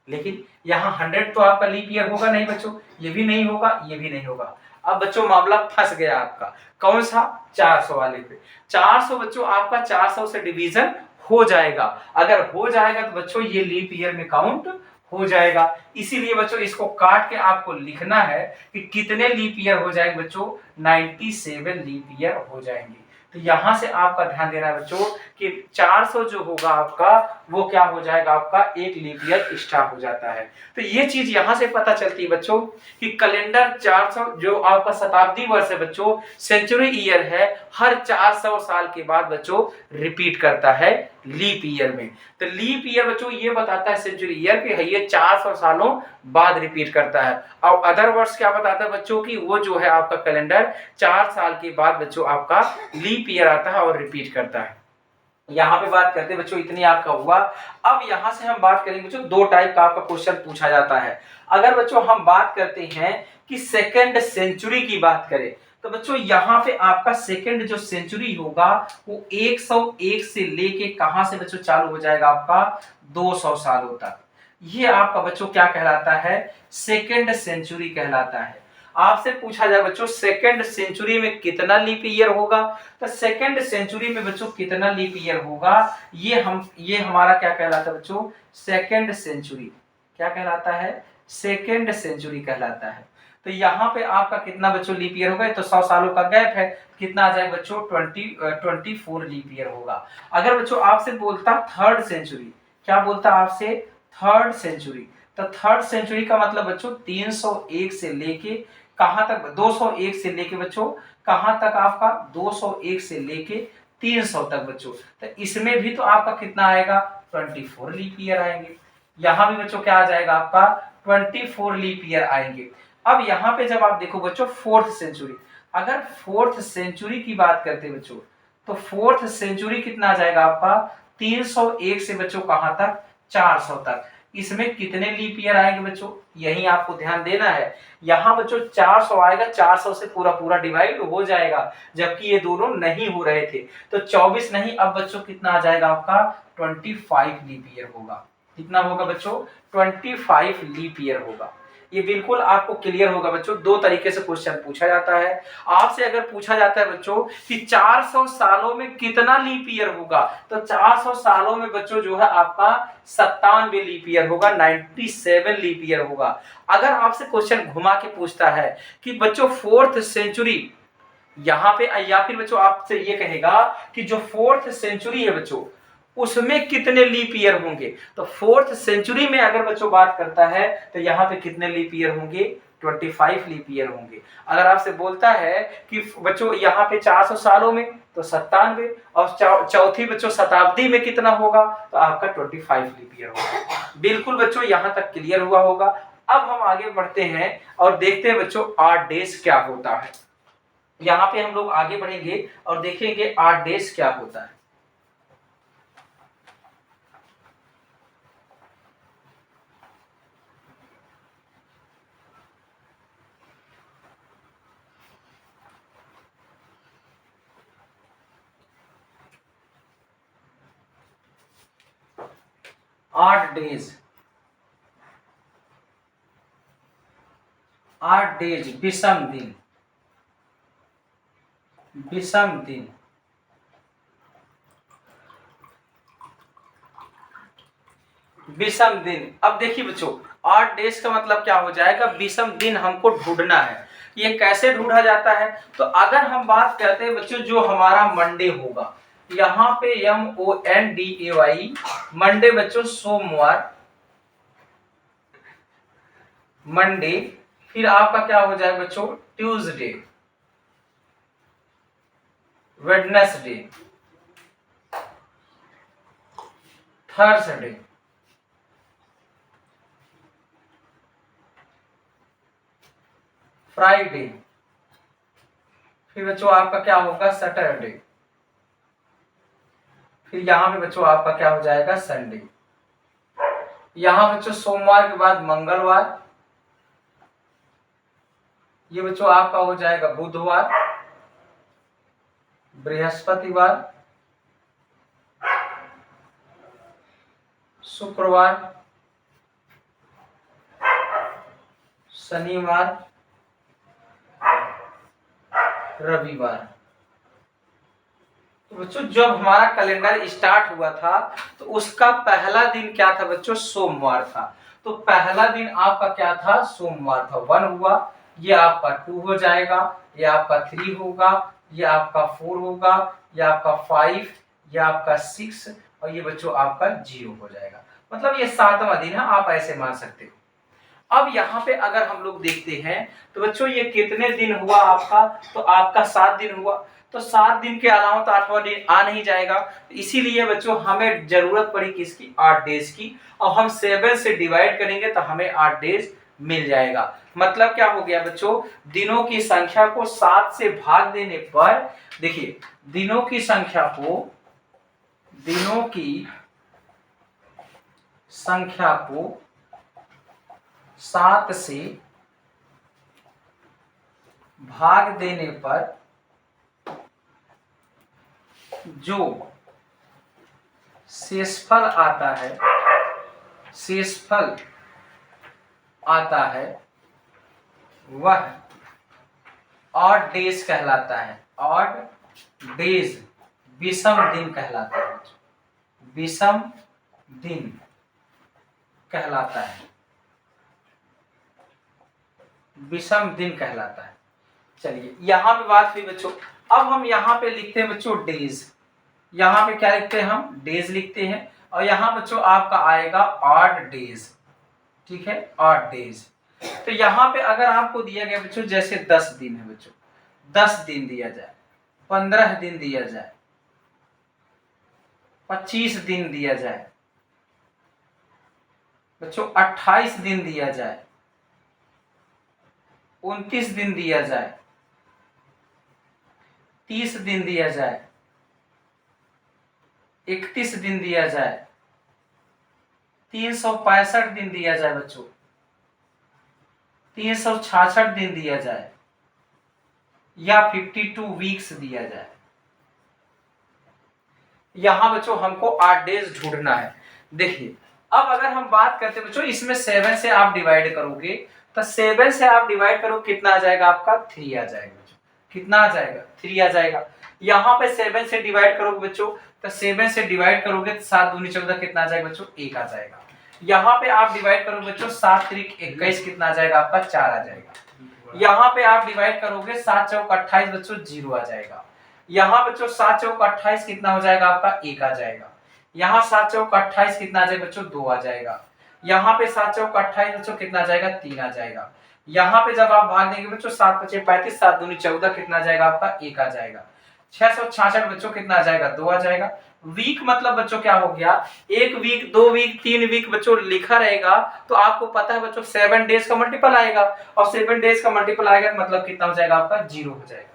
लेकिन यहाँ 100 तो आपका लीप ईयर होगा नहीं बच्चों, ये भी नहीं होगा, ये भी नहीं होगा। अब बच्चों मामला फंस गया आपका, कौन सा 400 वाले पे। 400 बच्चों आपका 400 से डिवीजन हो जाएगा, अगर हो जाएगा तो बच्चों ये लीप ईयर में काउंट हो जाएगा। इसीलिए बच्चों इसको काट के आपको लिखना है कि कितने लीप ईयर हो जाएंगे बच्चों, 97 लीप ईयर हो जाएंगे। तो यहां से आपका ध्यान देना है बच्चों कि 400 जो होगा आपका वो क्या हो जाएगा आपका एक लीप ईयर एक्स्ट्रा हो जाता है। तो ये चीज यहाँ से पता चलती है बच्चों कि कैलेंडर 400 जो आपका शताब्दी वर्ष है बच्चों, सेंचुरी ईयर है, हर 400 साल के बाद बच्चों रिपीट करता है लीप ईयर में। तो लीप ईयर बच्चों ये बताता है सेंचुरी ईयर कि ये 400 सालों बाद रिपीट करता है। और अदर वर्ष क्या बताता है बच्चों की वो जो है आपका कैलेंडर 4 साल के बाद बच्चों आपका लीप ईयर आता है और रिपीट करता है। यहाँ पे बात करते हैं बच्चों, इतनी आपका हुआ। अब यहाँ से हम बात करेंगे बच्चों, दो टाइप का आपका क्वेश्चन पूछा जाता है। अगर बच्चों हम बात करते हैं कि सेकेंड सेंचुरी की बात करें तो बच्चों यहाँ पे आपका सेकेंड जो सेंचुरी होगा वो 101 से लेके कहां से बच्चों चालू हो जाएगा आपका 200 सालों तक। ये आपका बच्चों क्या कहलाता है, सेकेंड सेंचुरी कहलाता है। आपसे पूछा जाए बच्चों सेकेंड सेंचुरी में कितना लीप ईयर होगा, तो सेकेंड सेंचुरी में बच्चों कितना लीप ईयर होगा ये हमारा क्या कहलाता है बच्चों, सेकेंड सेंचुरी क्या कहलाता है, सेकेंड सेंचुरी कहलाता है। तो यहाँ पे आपका कितना बच्चों लीप ईयर होगा, तो 100 सालों का गैप है, कितना आ जाएगा बच्चों 24 लीप ईयर होगा। अगर बच्चों आपसे बोलता थर्ड सेंचुरी, क्या बोलता आपसे थर्ड सेंचुरी, तो थर्ड सेंचुरी का मतलब बच्चों 301 से लेके कहां तक, 201 से लेके बच्चों कहां तक आपका 201 से लेके 300 तक बच्चों। तो इसमें भी तो आपका कितना आएगा 24 लीप ईयर आएंगे। यहां भी बच्चों क्या आ जाएगा आपका 24 लीप ईयर आएंगे। अब यहाँ पे जब आप देखो बच्चों फोर्थ सेंचुरी, अगर फोर्थ सेंचुरी की बात करते बच्चों तो फोर्थ सेंचुरी कितना आ जाएगा आपका 301 से बच्चों कहां तक 400 तक। इसमें कितने लीप ईयर आएंगे बच्चों, यही आपको ध्यान देना है। यहाँ बच्चों 400 आएगा, 400 से पूरा पूरा डिवाइड हो जाएगा, जबकि ये दोनों नहीं हो रहे थे। तो 24 नहीं, अब बच्चों कितना आ जाएगा आपका 25 लीप ईयर होगा। कितना होगा बच्चों 25 लीप ईयर होगा। ये बिल्कुल आपको क्लियर होगा बच्चों। दो तरीके से क्वेश्चन पूछा जाता है आपसे। अगर पूछा जाता है बच्चों कि 400 सालों में कितना लीप ईयर होगा, तो 400 सालों में बच्चों जो है आपका 97 लीप ईयर होगा, 97 लीप ईयर होगा। अगर आपसे क्वेश्चन घुमा के पूछता है कि बच्चों फोर्थ सेंचुरी, यहाँ पे या फिर बच्चों आपसे ये कहेगा कि जो फोर्थ सेंचुरी है बच्चों उसमें कितने लीप ईयर होंगे, तो फोर्थ सेंचुरी में अगर बच्चों बात करता है तो यहाँ पे कितने लीप ईयर होंगे 25 लीप ईयर होंगे। अगर आपसे बोलता है कि बच्चों यहाँ पे 400 सालों में तो 97, और चौथी बच्चों शताब्दी में कितना होगा तो आपका 25 लीप ईयर होगा। बिल्कुल बच्चों यहाँ तक क्लियर हुआ होगा। अब हम आगे बढ़ते हैं और देखते हैं बच्चों 8 डेज क्या होता है। यहाँ पे हम लोग आगे बढ़ेंगे और देखेंगे 8 डेज क्या होता है। 8 डेज, 8 डेज विषम दिन, विषम दिन, विषम दिन। अब देखिए बच्चों 8 डेज का मतलब क्या हो जाएगा, विषम दिन हमको ढूंढना है। ये कैसे ढूंढा जाता है, तो अगर हम बात करते हैं बच्चों जो हमारा मंडे होगा, यहाँ पे MONDAY मंडे बच्चों सोमवार, मंडे, फिर आपका क्या हो जाएगा बच्चों ट्यूसडे, वेडनेसडे, थर्सडे, फ्राइडे, फिर बच्चों आपका क्या होगा सैटरडे, फिर यहां पे बच्चों आपका क्या हो जाएगा संडे। यहां बच्चों सोमवार के बाद मंगलवार, ये बच्चों आपका हो जाएगा बुधवार, बृहस्पतिवार, शुक्रवार, शनिवार, रविवार। तो बच्चों जब हमारा कैलेंडर स्टार्ट हुआ था तो उसका पहला दिन क्या था बच्चों सोमवार था। तो पहला दिन आपका क्या था सोमवार था, 1 हुआ, ये आपका 2 हो जाएगा, ये आपका 3 होगा, ये आपका 4 होगा, ये आपका 5, ये आपका 6 और ये बच्चों आपका 0 हो जाएगा। मतलब ये 7वां दिन है, आप ऐसे मान सकते हो। अब यहाँ पे अगर हम लोग देखते हैं तो बच्चों ये कितने दिन हुआ आपका, तो आपका 7 दिन हुआ। तो 7 दिन के अलावा तो 8वां दिन आ नहीं जाएगा, इसीलिए बच्चों हमें जरूरत पड़ी किसकी, 8 डेज की। और हम 7 से डिवाइड करेंगे तो हमें 8 डेज मिल जाएगा। मतलब क्या हो गया बच्चों, दिनों की संख्या को 7 से भाग देने पर, देखिए दिनों की संख्या को 7 से भाग देने पर जो शेषफल आता है वह ऑड डेज कहलाता है। ऑड डेज विषम दिन कहलाता है, विषम दिन कहलाता है, विषम दिन कहलाता है। चलिए यहां पे बात हुई बच्चों। अब हम यहाँ पे लिखते हैं बच्चों डेज, यहाँ पे क्या लिखते हैं हम, डेज लिखते हैं। और यहाँ बच्चों आपका आएगा ऑड डेज, ठीक है, ऑड डेज। तो यहाँ पे अगर आपको दिया गया बच्चों जैसे 10 दिन है बच्चों, 10 दिन दिया जाए, 15 दिन दिया जाए, 25 दिन दिया जाए बच्चों, 28 दिन दिया जाए, 29 दिन दिया जाए, 30 दिन दिया जाए, 31 दिन दिया जाए, 365 दिन दिया जाए बच्चों, 366 दिन दिया जाए, या 52 वीक्स दिया जाए। यहां बच्चों हमको 8 डेज ढूंढना है। देखिए अब अगर हम बात करते हैं बच्चों, इसमें 7 से आप डिवाइड करोगे तो 7 से आप डिवाइड करो कितना आ जाएगा आपका, 3 आ जाएगा बच्चों। कितना आ जाएगा, 3 आ जाएगा। यहाँ पे 7 से डिवाइड करोगे बच्चों, तो 7 से डिवाइड करोगे तो 7 दूनी 14 कितना आ जाएगा बच्चों, 1 आ जाएगा। यहाँ पे आप डिवाइड करोगे बच्चों 7 त्रिक 21 कितना आ जाएगा आपका, 4 आ जाएगा। यहाँ पे आप डिवाइड करोगे 7 चौक 28 बच्चों, 0 आ जाएगा। यहाँ बच्चों 7 चौक 28 कितना हो जाएगा आपका, 1 आ जाएगा। यहाँ 7 चौक 28 कितना आ जाएगा बच्चों, 2 आ जाएगा। यहाँ पे 7 चौक 28 बच्चों कितना आ जाएगा, 3 आ जाएगा। यहाँ पे जब आप भाग देंगे बच्चों 7 पचे 35, 7 दूनी 14 कितना आ जाएगा आपका, 1 आ जाएगा। 666 बच्चों कितना आ जाएगा, 2 आ जाएगा। वीक मतलब बच्चों क्या हो गया, 1 वीक 2 वीक 3 वीक बच्चों लिखा रहेगा तो आपको पता है बच्चों 7 डेज का मल्टीपल आएगा, और 7 डेज का मल्टीपल आएगा मतलब कितना हो जाएगा आपका, 0 हो जाएगा।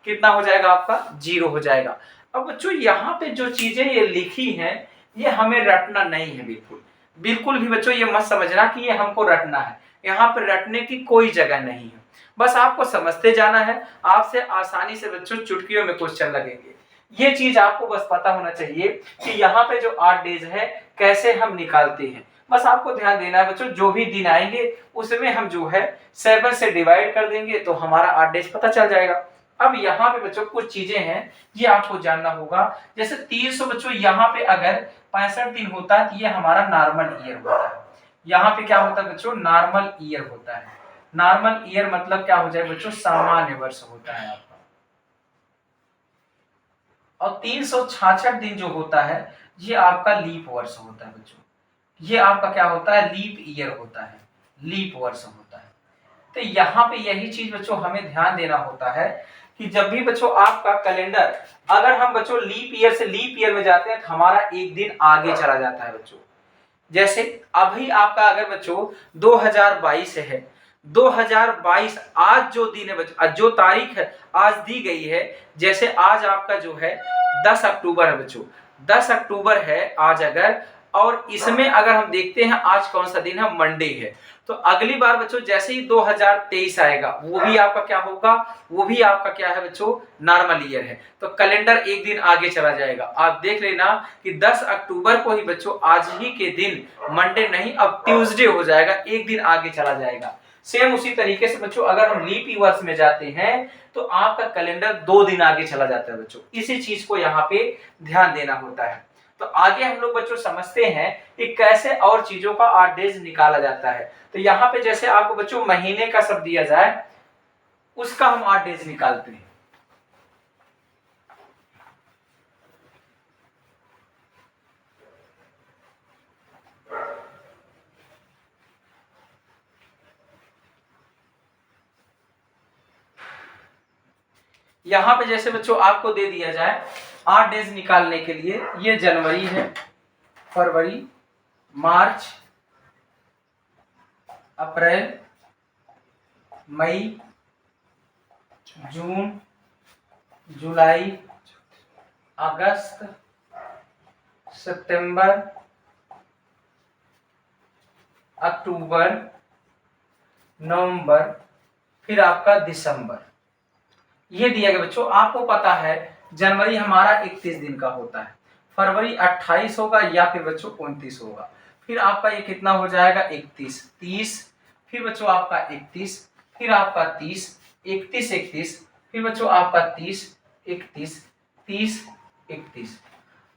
कितना हो जाएगा आपका, 0 हो जाएगा। अब बच्चों यहाँ पे जो चीजें ये लिखी हैं ये हमें रटना नहीं है, बिल्कुल बिल्कुल भी बच्चों ये मत समझना कि ये हमको रटना है। यहाँ पे रटने की कोई जगह नहीं है, बस आपको समझते जाना है। आपसे आसानी से बच्चों चुटकियों में क्वेश्चन लगेंगे। ये चीज आपको बस पता होना चाहिए कि यहाँ पे जो 8 डेज है कैसे हम निकालते हैं। बस आपको ध्यान देना है बच्चों, जो भी दिन आएंगे उसमें हम जो है 7 से डिवाइड कर देंगे तो हमारा 8 डेज पता चल जाएगा। अब यहाँ पे बच्चों कुछ चीजें हैं ये आपको जानना होगा। जैसे 300 बच्चों यहाँ पे अगर 65 दिन होता है तो ये हमारा नॉर्मल ईयर होता है। यहाँ पे क्या होता है बच्चों, नॉर्मल ईयर होता है। नॉर्मल ईयर मतलब क्या हो जाए बच्चों, सामान्य वर्ष होता है आपका। और 366 दिन जो होता है ये आपका लीप वर्ष होता है बच्चों। ये आपका क्या होता है, लीप ईयर होता है, लीप वर्ष होता है। तो यहाँ पे यही चीज बच्चों हमें ध्यान देना होता है कि जब भी बच्चों आपका कैलेंडर, अगर हम बच्चों लीप ईयर से लीप ईयर में जाते हैं तो हमारा एक दिन आगे चला जाता है बच्चों। जैसे अभी आपका अगर बच्चों 2022 है, 2022 आज जो दिन है बच्चों, जो तारीख है आज दी गई है, जैसे आज आपका जो है 10 अक्टूबर है बच्चों, 10 अक्टूबर है आज अगर, और इसमें अगर हम देखते हैं आज कौन सा दिन है, मंडे है। तो अगली बार बच्चों जैसे ही 2023 आएगा वो भी आपका क्या होगा, वो भी आपका क्या है बच्चों, नॉर्मल ईयर है। तो कैलेंडर एक दिन आगे चला जाएगा। आप देख लेना कि 10 अक्टूबर को ही बच्चों आज ही के दिन मंडे नहीं अब ट्यूसडे हो जाएगा, एक दिन आगे चला जाएगा। सेम उसी तरीके से बच्चों अगर हम लीप ईयर में जाते हैं तो आपका कैलेंडर 2 दिन आगे चला जाता है बच्चों। इसी चीज को यहाँ पे ध्यान देना होता है। तो आगे हम लोग बच्चों समझते हैं कि कैसे और चीजों का 8 डेज निकाला जाता है। तो यहाँ पे जैसे आपको बच्चों महीने का सब दिया जाए उसका हम 8 डेज निकालते हैं। यहाँ पे जैसे बच्चों आपको दे दिया जाए 8 डेज निकालने के लिए, ये जनवरी है, फरवरी, मार्च, अप्रैल, मई, जून, जुलाई, अगस्त, सितंबर, अक्टूबर, नवंबर, फिर आपका दिसंबर, ये दिया गया बच्चों। आपको पता है जनवरी हमारा 31 दिन का होता है, फरवरी 28 होगा या फिर बच्चों 29 होगा, फिर आपका ये कितना हो जाएगा 31, 30, फिर बच्चों आपका 31, फिर आपका 30, 31, 31, फिर बच्चों आपका 30, 31, 30, 31।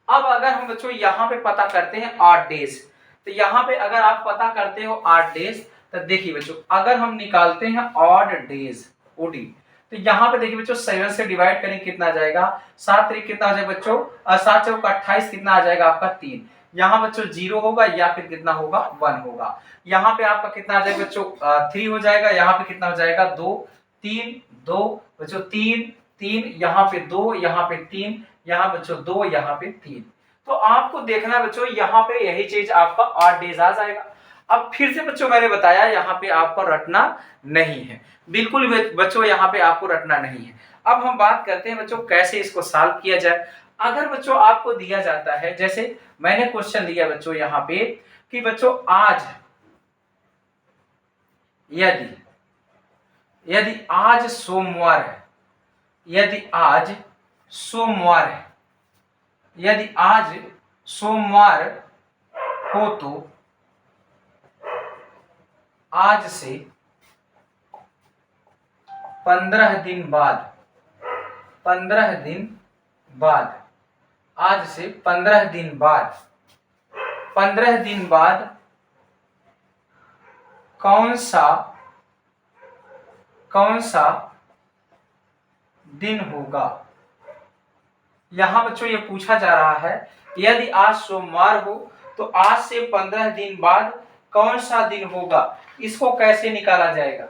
अब अगर हम बच्चों यहाँ पे पता करते हैं 8 डेज, तो यहाँ पे अगर आप पता करते हो 8 डेज, तो देखिए बच्चों अगर हम निकालते हैं ऑड डेज, ओडी, तो यहाँ पे देखिए बच्चों 7 से डिवाइड करेंगे कितना आ जाएगा, 7 तरीक कितना आ जाएगा बच्चों, 7 चौक 28, कितना आ जाएगा आपका 3, यहाँ बच्चों 0 होगा या फिर कितना होगा 1 होगा, यहाँ पे आपका कितना आ जाएगा बच्चों 3 हो जाएगा, यहाँ पे कितना हो जाएगा 2, 3, 2 बच्चों 3, 3, यहाँ पे 2, यहाँ पे 3, यहाँ बच्चों 2, यहाँ पे 3। तो आपको देखना बच्चों यहाँ पे यही चीज आपका 8 डेज आ जाएगा। अब फिर से बच्चों मैंने बताया यहाँ पे आपको रटना नहीं है, बिल्कुल बच्चों यहाँ पे आपको रटना नहीं है। अब हम बात करते हैं बच्चों कैसे इसको सॉल्व किया जाए। अगर बच्चों आपको दिया जाता है, जैसे मैंने क्वेश्चन दिया बच्चों यहाँ पे कि बच्चों आज यदि आज सोमवार है, यदि आज सोमवार है, यदि आज सोमवार हो तो आज से 15 दिन बाद, 15 दिन बाद, आज से 15 दिन बाद, 15 दिन बाद कौन सा दिन होगा। यहां बच्चों ये पूछा जा रहा है यदि आज सोमवार हो तो आज से 15 दिन बाद कौन सा दिन होगा, इसको कैसे निकाला जाएगा।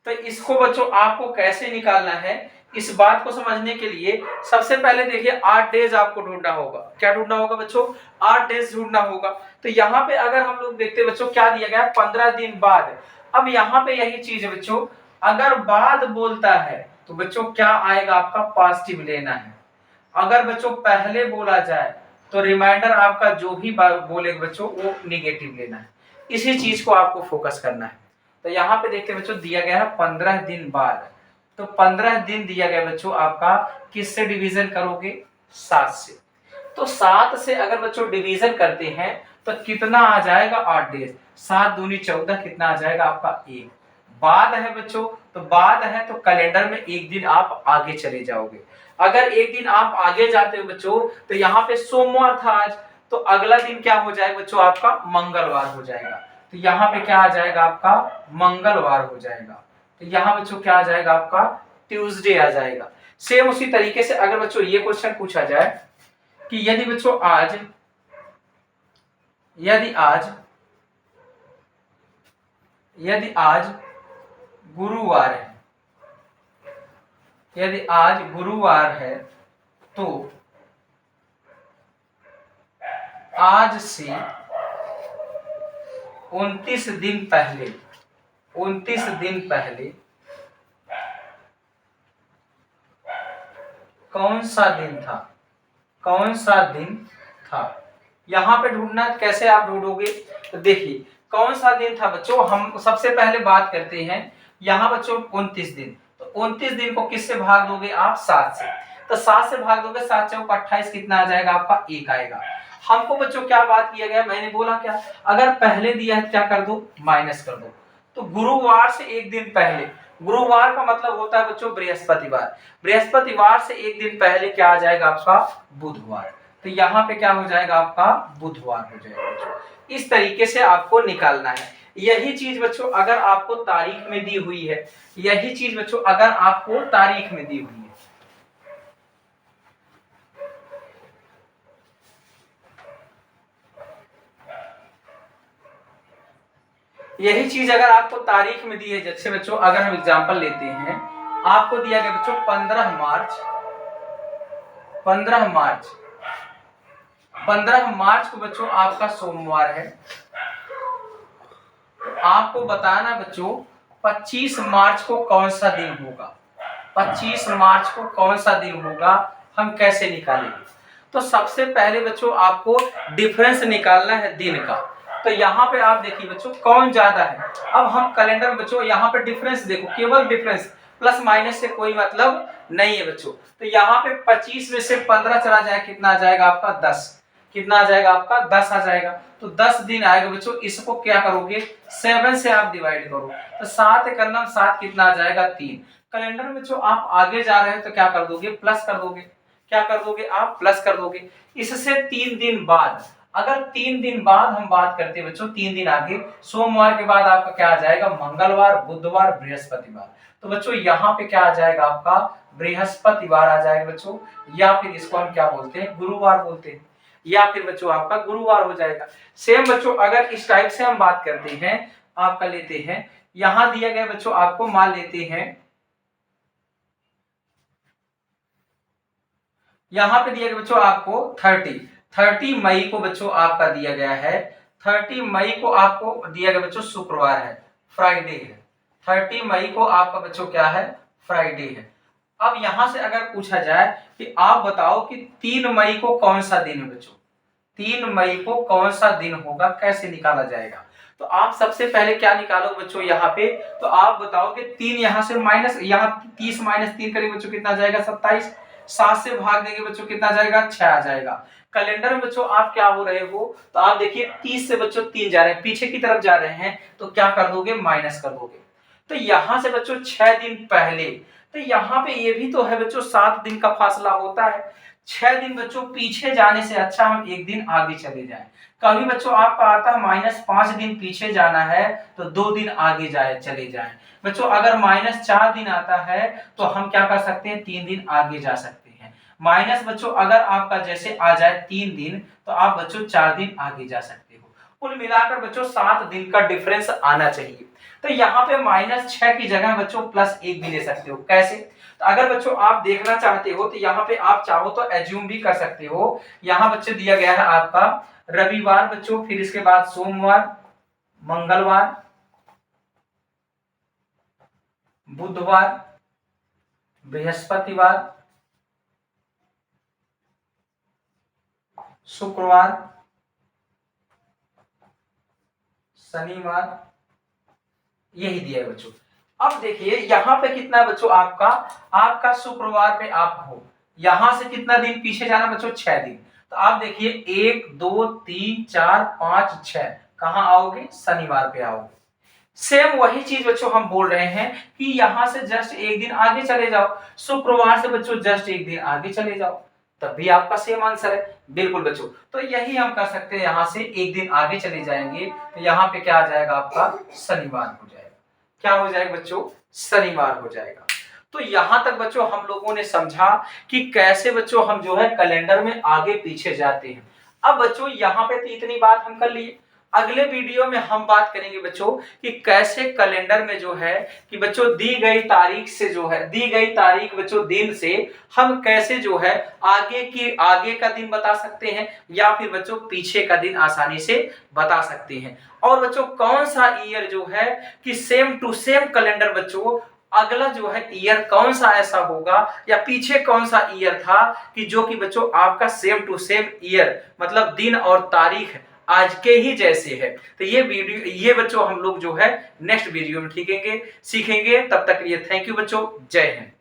तो इसको बच्चों आपको कैसे निकालना है, इस बात को समझने के लिए सबसे पहले देखिए 8 डेज आपको ढूंढना होगा। क्या ढूंढना होगा बच्चों, 8 डेज ढूंढना होगा। तो यहाँ पे अगर हम लोग देखते हैं बच्चों क्या दिया गया है 15 दिन बाद। अब यहाँ पे यही चीज है बच्चों, अगर बाद बोलता है तो बच्चों क्या आएगा आपका पॉजिटिव लेना है। अगर बच्चों पहले बोला जाए तो रिमाइंडर आपका जो भी बोलेगा बच्चों वो निगेटिव लेना है। इसी चीज को आपको फोकस करना है। तो यहाँ पे देखते हैं बच्चों दिया गया है 15 दिन बाद, तो 15 दिन दिया गया बच्चों आपका किससे डिवीजन करोगे, 7 से। तो 7 से अगर बच्चों डिवीजन करते हैं तो कितना आ जाएगा 8 डेज, 7 दूनी 14, कितना आ जाएगा आपका 1। बाद है बच्चों, तो बाद है तो कैलेंडर में एक दिन आप आगे चले जाओगे। अगर एक दिन आप आगे जाते हो बच्चों तो यहाँ पे सोमवार था आज, तो अगला दिन क्या हो जाएगा बच्चों आपका मंगलवार हो जाएगा। तो यहाँ पे क्या आ जाएगा आपका मंगलवार हो जाएगा। तो यहाँ बच्चों क्या आ जाएगा आपका ट्यूसडे आ जाएगा। सेम उसी तरीके से अगर बच्चों ये क्वेश्चन पूछा जाए कि यदि बच्चों आज गुरुवार है, यदि आज गुरुवार है तो आज से 29 दिन पहले, 29 दिन पहले कौन सा दिन था, कौन सा दिन था। यहां पे ढूंढना कैसे आप ढूंढोगे, तो देखिए कौन सा दिन था बच्चों। हम सबसे पहले बात करते हैं यहाँ बच्चों 29 दिन, तो 29 दिन को किससे भाग दोगे आप 7 से। तो 7 से भाग दोगे, 7 चौक 28, कितना आ जाएगा आपका 1 आएगा। हमको बच्चों क्या बात किया गया, मैंने बोला क्या, अगर पहले दिया है क्या कर दो, माइनस कर दो। तो गुरुवार से एक दिन पहले, गुरुवार का मतलब होता है बच्चों बृहस्पतिवार, बृहस्पतिवार से एक दिन पहले क्या आ जाएगा आपका बुधवार। तो यहाँ पे क्या हो जाएगा आपका बुधवार हो जाएगा बच्चों। इस तरीके से आपको निकालना है। यही चीज बच्चों अगर आपको तारीख में दी हुई है, यही चीज बच्चों अगर आपको तारीख में दी हुई है, यही चीज अगर आपको तारीख में दी है, जैसे बच्चों अगर हम एग्जांपल लेते हैं आपको दिया गया बच्चों 15 मार्च 15 मार्च को बच्चों आपका सोमवार है। आपको बताना बच्चों 25 मार्च को कौन सा दिन होगा, 25 मार्च को कौन सा दिन होगा, हम कैसे निकालेंगे। तो सबसे पहले बच्चों आपको डिफरेंस निकालना है दिन का। तो यहाँ पे आप देखिए बच्चों कौन ज्यादा है। अब हम कैलेंडर में बच्चों यहाँ पे डिफरेंस देखो, केवल डिफरेंस, प्लस माइनस से कोई मतलब नहीं है बच्चों। तो यहाँ पे 25 में से 15 चला जाए, कितना आ जाएगा आपका 10, कितना आ जाएगा आपका 10 आ जाएगा। तो 10 दिन आएगा बच्चों। इसको क्या करोगे 7 से आप डिवाइड करो, तो 7 करना 7 कितना आ जाएगा 3। कैलेंडर में बच्चों आप आगे जा रहे हो तो क्या कर दोगे प्लस कर दोगे, क्या कर दोगे आप प्लस कर दोगे। इससे 3 दिन बाद, अगर 3 दिन बाद हम बात करते हैं बच्चों, 3 दिन आगे, सोमवार के बाद आपका क्या आ जाएगा मंगलवार, बुधवार, बृहस्पतिवार। तो बच्चों यहाँ पे क्या आ जाएगा आपका बृहस्पतिवार आ जाएगा बच्चों, या फिर इसको हम क्या बोलते हैं गुरुवार बोलते हैं, या फिर बच्चों आपका गुरुवार हो जाएगा। सेम बच्चों अगर इस टाइप से हम बात करते हैं, आपका लेते हैं यहां दिया गया बच्चों, आपको मान लेते हैं यहां पे दिया गया बच्चों आपको 30 मई को बच्चों आपका दिया गया है। 30 मई को आपको दिया गया बच्चों शुक्रवार है, फ्राइडे है। 30 मई को आपका बच्चों क्या है फ्राइडे है। अब यहां से अगर पूछा जाए कि आप बताओ कि 3 मई को कौन सा दिन है बच्चों, 3 मई को कौन सा दिन होगा, कैसे निकाला जाएगा। तो आप सबसे पहले क्या निकालो बच्चों यहाँ पे, तो आप बताओ कि 3 यहाँ से माइनस, यहाँ 30 माइनस 3 करेंगे बच्चों कितना जाएगा 27, 7 से भाग देंगे बच्चों कितना जाएगा 6 आ जाएगा। कैलेंडर में बच्चों आप क्या हो रहे हो, तो आप देखिए 30 से बच्चों 3 जा रहे हैं, पीछे की तरफ जा रहे हैं, तो क्या कर दोगे माइनस कर दोगे। तो यहां से बच्चों 6 दिन पहले, तो यहाँ पे ये भी तो है बच्चों 7 दिन का फासला होता है। 6 दिन बच्चों पीछे जाने से अच्छा हम 1 दिन आगे चले जाएं। कभी बच्चों आपका आता है -5 दिन पीछे जाना है तो 2 दिन आगे जाए चले जाएं। बच्चों अगर -4 दिन आता है तो हम क्या कर सकते हैं 3 दिन आगे जा सकते हैं। माइनस बच्चों अगर आपका जैसे आ जाए 3 दिन तो आप बच्चों 4 दिन आगे जा सकते हो। कुल मिलाकर बच्चों 7 दिन का डिफरेंस आना चाहिए। तो यहाँ पे -6 की जगह बच्चों +1 भी ले सकते हो। कैसे, तो अगर बच्चों आप देखना चाहते हो तो यहाँ पे आप चाहो तो एज्यूम भी कर सकते हो। यहाँ बच्चों दिया गया है आपका रविवार बच्चों, फिर इसके बाद सोमवार, मंगलवार, बुधवार, बृहस्पतिवार, शुक्रवार, शनिवार, यही दिया है बच्चों। अब देखिए यहाँ पे कितना बच्चों आपका शुक्रवार पे आप हो, यहां से कितना दिन पीछे जाना बच्चों 6 दिन। तो आप देखिए 1 2 3 4 5 6 कहां आओगे शनिवार पे आओगे। सेम वही चीज बच्चों हम बोल रहे हैं कि यहां से जस्ट 1 दिन आगे चले जाओ, शुक्रवार से बच्चों जस्ट 1 दिन आगे चले जाओ, तब भी आपका सेम आंसर है। बिल्कुल बच्चों, तो यही हम कर सकते हैं, यहां से 1 दिन आगे चले जाएंगे तो यहाँ पे क्या आ जाएगा आपका शनिवार हो जाएगा। क्या हो जाएगा बच्चों शनिवार हो जाएगा। तो यहां तक बच्चों हम लोगों ने समझा कि कैसे बच्चों हम जो है कैलेंडर में आगे पीछे जाते हैं। अब बच्चों यहाँ पे तो इतनी बात हम कर लिए। अगले वीडियो में हम बात करेंगे बच्चों कि कैसे कैलेंडर में जो है कि बच्चों दी गई तारीख से जो है, दी गई तारीख बच्चों दिन से हम कैसे जो है आगे का दिन बता सकते हैं या फिर बच्चों पीछे का दिन आसानी से बता सकते हैं। और बच्चों कौन सा ईयर जो है कि सेम टू सेम कैलेंडर बच्चों अगला जो है ईयर कौन सा ऐसा होगा या पीछे कौन सा ईयर था कि जो कि बच्चों आपका सेम टू सेम ईयर मतलब दिन और तारीख आज के ही जैसे है। तो ये बच्चों हम लोग जो है नेक्स्ट वीडियो में सीखेंगे। तब तक के लिए थैंक यू बच्चों, जय हिंद।